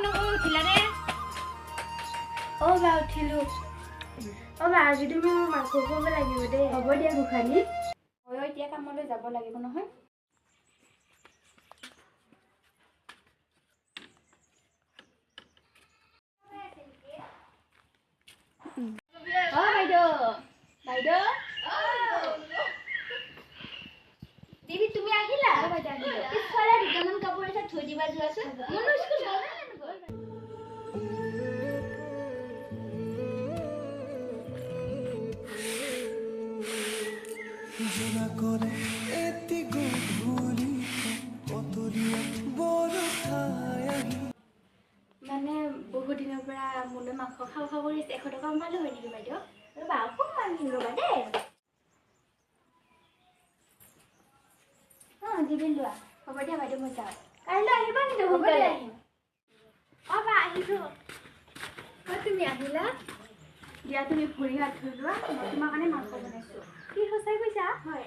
উঠিলানে বা উঠিলো বা আজি তুমি মোৰ মাংস খুৱাব লাগিব দেই হ'ব দিয়া গোসানী মই এতিয়া কামলৈ যাব লাগিব নহয় বাইদেউ বাইদেউ দেৱী তুমি আহিলা পিছফালে দুটামান কাপোৰ এটা থৈ দিবা যোৱাচোন মোৰ স্কুল গ'ল জোনা কৰে এতি গধূলি অতৰিয়া বড় ঠাই মানে বহুত দিনৰ পৰা মোলৈ মাংস খাওঁ খাওঁ কৰি 100 টকা পালো হয় নেকি বাইদেউ ৰবা অকণমান ৰবা দেই দিবি লোৱা হ'ব দিয়া বাইদেউ মই যাওঁ কাইলৈ আহিবা কিন্তু সোনকালে আহিম বা আহিছো তুমি আহিলা দিয়া তুমি ভৰি হাত ধুই লোৱা মই তোমাৰ কাৰণে মাংস বনাইছোঁ কি সঁচাই কৈছা হয়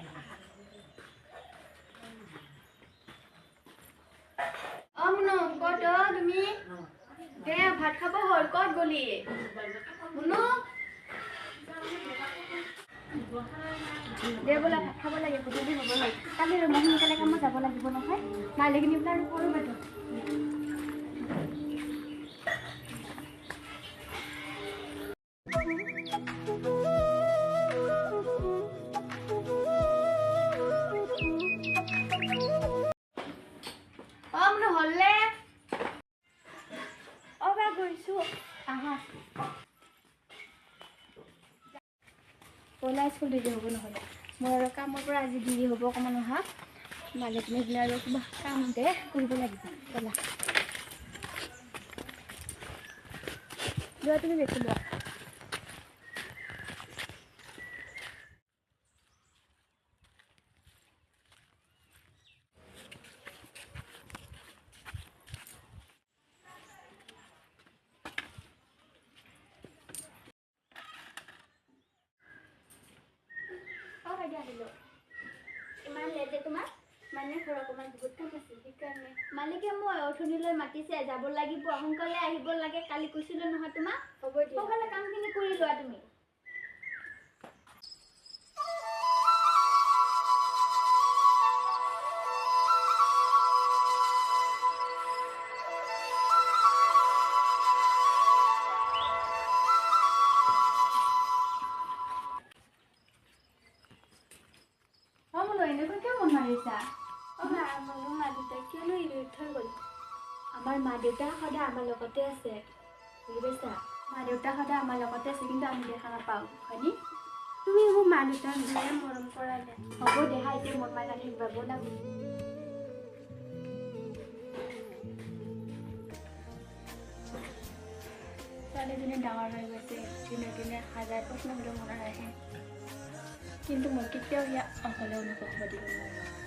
মুনু ক'ত তুমি দে ভাত খাব হ'ল ক'ত গলি মুনু দে বোলা ভাত খাব লাগে গধূলি হ'ব হ'ল কালি মই সোনকালে কামত যাব লাগিব নহয় মালিকনী বোলে আৰু কৰোঁ বাইদেউ মুনু হ'লনে বা গৈছোঁ আহা পলাই স্কুল দেৰি হ'ব নহ'লে মোৰ আৰু কামৰ পৰা আজি দেৰি হ'ব অকণমান অহা মালিকনী বোলে আৰু কিবা কাম দে কৰিব লাগিব ব'লা যোৱা তুমি বেছি লোৱা ইমান লেট তোমাৰ মানে ঘৰ অকণমান বহুত কাম আছে সেইকাৰণে মালিকে মই অথনিলৈ মাতিছে যাব লাগিব সোনকালে আহিব লাগে কালি কৈছিলোঁ নহয় তোমাক হ'ব দিয়া সোনকালে কামখিনি কৰি লোৱা তুমি এনেকৈ কিয় মন মাৰিছা কিয়নো এৰি থৈ গ'ল আমাৰ মা দেউতা সদায় আমাৰ লগতে আছে বুজি পাইছা মা দেউতা সদায় আমাৰ লগতে আছে কিন্তু আমি দেখা নাপাওঁ হয়নি তুমি মোক মা দেউতাক ধুনীয়া মৰম কৰালে হ'ব দেহা এতিয়া মন মাৰি নাথাকিবা ব'লা ছোৱালীজনী ডাঙৰ হৈ গৈছে দিনে দিনে হাজাৰ প্ৰশ্ন হ'লেও মনত আহে কিন্তু মই কেতিয়াও ইয়াক অকলে অনুভৱ কৰিব দিব নোৱাৰোঁ